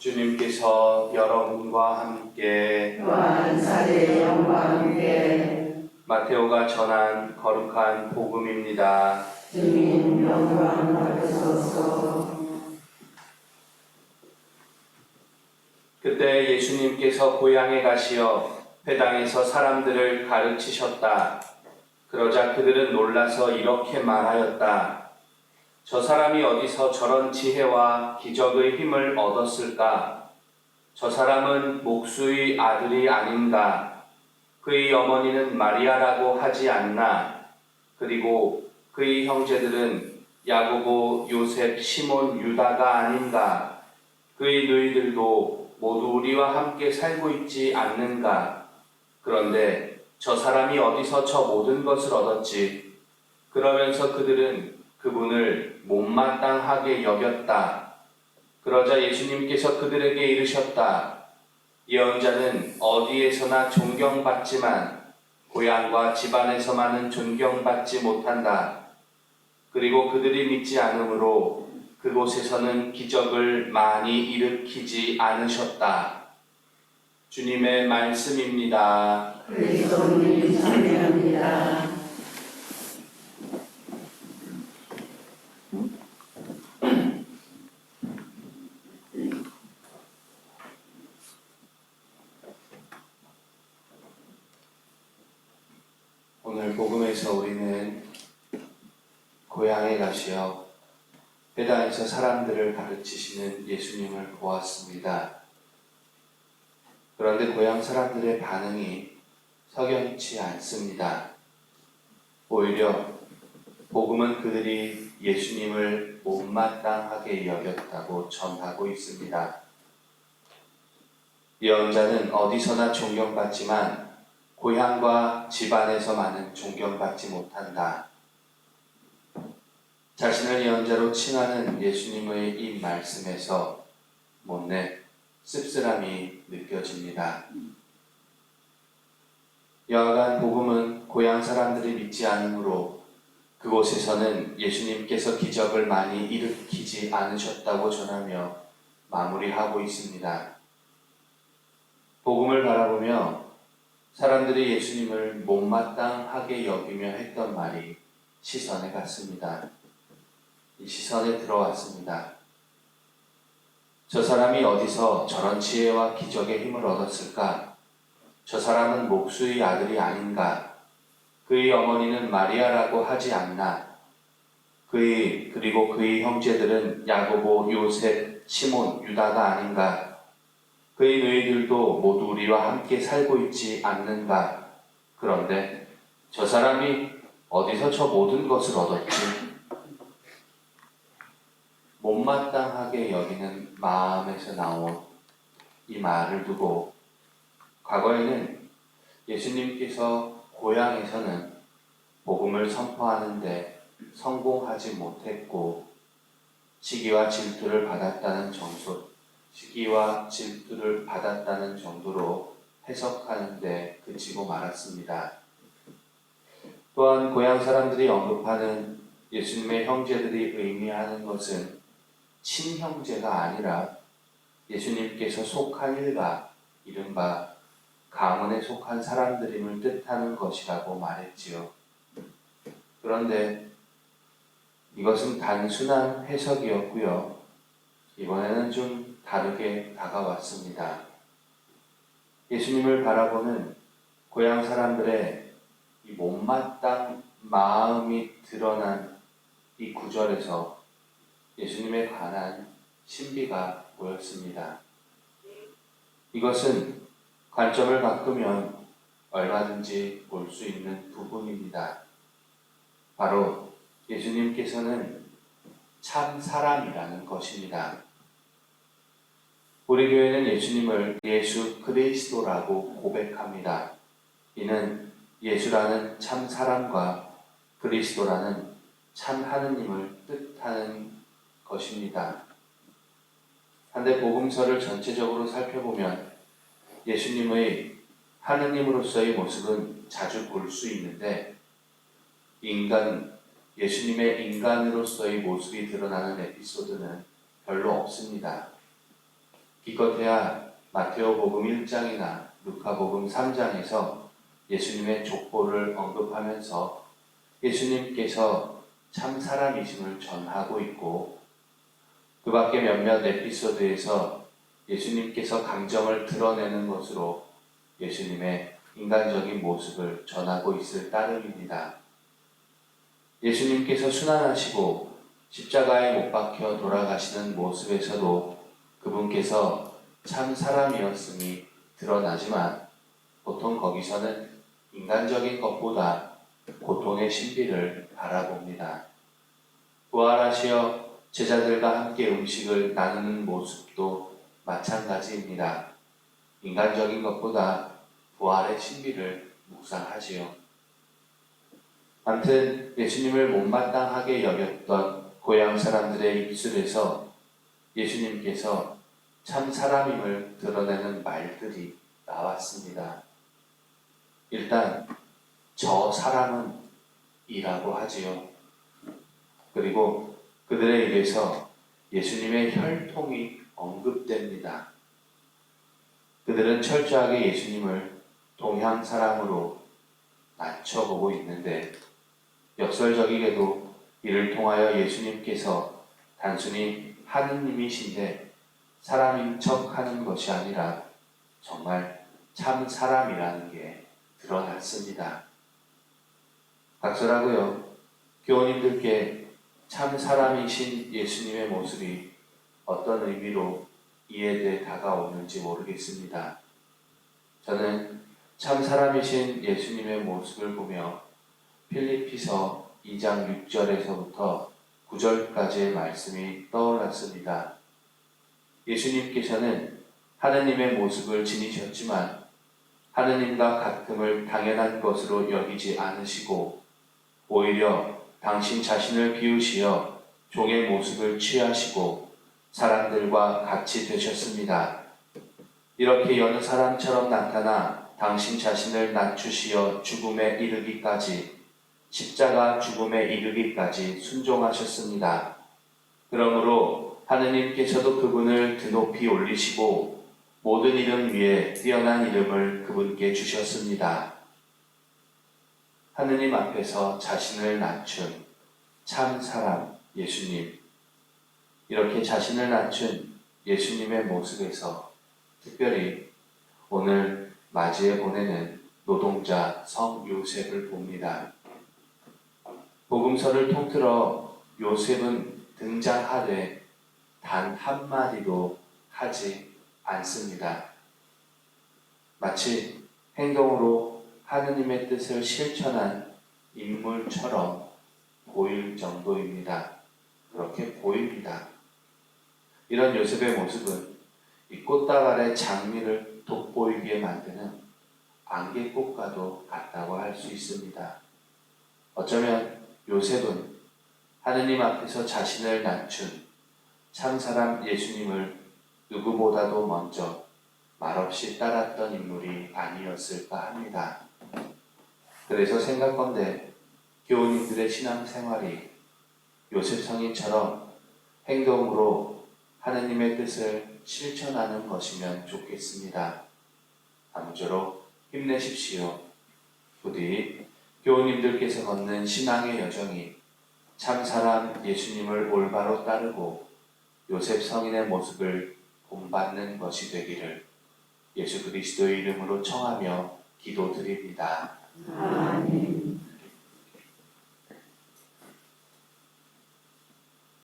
주님께서 여러분과 함께 또한 사제의 영과 함께 마테오가 전한 거룩한 복음입니다. 주님 영광 받으소서. 그때 예수님께서 고향에 가시어 회당에서 사람들을 가르치셨다. 그러자 그들은 놀라서 이렇게 말하였다. 저 사람이 어디서 저런 지혜와 기적의 힘을 얻었을까? 저 사람은 목수의 아들이 아닌가? 그의 어머니는 마리아라고 하지 않나? 그리고 그의 형제들은 야고보, 요셉, 시몬, 유다가 아닌가? 그의 누이들도 모두 우리와 함께 살고 있지 않는가? 그런데 저 사람이 어디서 저 모든 것을 얻었지? 그러면서 그들은 그분을 못마땅하게 여겼다. 그러자 예수님께서 그들에게 이르셨다. 예언자는 어디에서나 존경받지만 고향과 집안에서만은 존경받지 못한다. 그리고 그들이 믿지 않으므로 그곳에서는 기적을 많이 일으키지 않으셨다. 주님의 말씀입니다. 그리스도님 찬양합니다. 오늘 복음에서 우리는 고향에 가시어 회당에서 사람들을 가르치시는 예수님을 보았습니다. 그런데 고향 사람들의 반응이 석연치 않습니다. 오히려 복음은 그들이 예수님을 못마땅하게 여겼다고 전하고 있습니다. 예언자는 어디서나 존경받지만 고향과 집안에서만은 존경받지 못한다. 자신을 예언자로 칭하는 예수님의 이 말씀에서 못내 씁쓸함이 느껴집니다. 여하간 복음은 고향 사람들이 믿지 않으므로 그곳에서는 예수님께서 기적을 많이 일으키지 않으셨다고 전하며 마무리하고 있습니다. 복음을 바라보며 사람들이 예수님을 못마땅하게 여기며 했던 말이 시선에 갔습니다. 이 시선에 들어왔습니다. 저 사람이 어디서 저런 지혜와 기적의 힘을 얻었을까? 저 사람은 목수의 아들이 아닌가? 그의 어머니는 마리아라고 하지 않나? 그리고 그의 형제들은 야고보, 요셉, 시몬, 유다가 아닌가? 그의 누이들도 모두 우리와 함께 살고 있지 않는가? 그런데 저 사람이 어디서 저 모든 것을 얻었지? 못마땅하게 여기는 마음에서 나온 이 말을 두고 과거에는 예수님께서 고향에서는 복음을 선포하는데 성공하지 못했고 시기와 질투를 받았다는 정도로 해석하는데 그치고 말았습니다. 또한 고향 사람들이 언급하는 예수님의 형제들이 의미하는 것은 친형제가 아니라 예수님께서 속한 일가, 이른바 가문에 속한 사람들임을 뜻하는 것이라고 말했지요. 그런데 이것은 단순한 해석이었고요. 이번에는 좀 다르게 다가왔습니다. 예수님을 바라보는 고향 사람들의 이 못마땅 마음이 드러난 이 구절에서 예수님에 관한 신비가 보였습니다. 이것은 관점을 바꾸면 얼마든지 볼 수 있는 부분입니다. 바로 예수님께서는 참 사람이라는 것입니다. 우리 교회는 예수님을 예수 그리스도라고 고백합니다. 이는 예수라는 참 사람과 그리스도라는 참 하느님을 뜻하는 것입니다. 한데 복음서를 전체적으로 살펴보면 예수님의 하느님으로서의 모습은 자주 볼 수 있는데 예수님의 인간으로서의 모습이 드러나는 에피소드는 별로 없습니다. 기껏해야 마테오복음 1장이나 루카복음 3장에서 예수님의 족보를 언급하면서 예수님께서 참 사람이심을 전하고 있고, 그 밖에 몇몇 에피소드에서 예수님께서 감정을 드러내는 것으로 예수님의 인간적인 모습을 전하고 있을 따름입니다. 예수님께서 순환하시고 십자가에 못 박혀 돌아가시는 모습에서도 그분께서 참 사람이었음이 드러나지만, 보통 거기서는 인간적인 것보다 고통의 신비를 바라봅니다. 부활하시어 제자들과 함께 음식을 나누는 모습도 마찬가지입니다. 인간적인 것보다 부활의 신비를 묵상하지요. 아무튼 예수님을 못마땅하게 여겼던 고향 사람들의 입술에서 예수님께서 참 사람임을 드러내는 말들이 나왔습니다. 일단 저 사람은 이라고 하지요. 그리고 그들의 입에서 예수님의 혈통이 언급됩니다. 그들은 철저하게 예수님을 동양 사람으로 낮춰보고 있는데, 역설적이게도 이를 통하여 예수님께서 단순히 하느님이신데 사람인 척 하는 것이 아니라 정말 참 사람이라는 게 드러났습니다. 각설하고요, 교우님들께 참 사람이신 예수님의 모습이 어떤 의미로 이해돼 다가오는지 모르겠습니다. 저는 참 사람이신 예수님의 모습을 보며 필리피서 2장 6절에서부터 9절까지의 말씀이 떠올랐습니다. 예수님께서는 하느님의 모습을 지니셨지만 하느님과 같음을 당연한 것으로 여기지 않으시고 오히려 당신 자신을 비우시어 종의 모습을 취하시고 사람들과 같이 되셨습니다. 이렇게 여느 사람처럼 나타나 당신 자신을 낮추시어 죽음에 이르기까지, 십자가 죽음에 이르기까지 순종하셨습니다. 그러므로 하느님께서도 그분을 드높이 올리시고 모든 이름 위에 뛰어난 이름을 그분께 주셨습니다. 하느님 앞에서 자신을 낮춘 참 사람 예수님, 이렇게 자신을 낮춘 예수님의 모습에서 특별히 오늘 맞이해 보내는 노동자 성 요셉을 봅니다. 복음서를 통틀어 요셉은 등장하되 단 한마디도 하지 않습니다. 마치 행동으로 하느님의 뜻을 실천한 인물처럼 보일 정도입니다. 그렇게 보입니다. 이런 요셉의 모습은 이 꽃다발의 장미를 돋보이게 만드는 안개꽃과도 같다고 할 수 있습니다. 어쩌면 요셉은 하느님 앞에서 자신을 낮춘 참사람 예수님을 누구보다도 먼저 말없이 따랐던 인물이 아니었을까 합니다. 그래서 생각건대 교우님들의 신앙생활이 요셉 성인처럼 행동으로 하느님의 뜻을 실천하는 것이면 좋겠습니다. 아무쪼록 힘내십시오. 부디 교우님들께서 걷는 신앙의 여정이 참사람 예수님을 올바로 따르고 요셉 성인의 모습을 본받는 것이 되기를 예수 그리스도의 이름으로 청하며 기도드립니다. 아멘.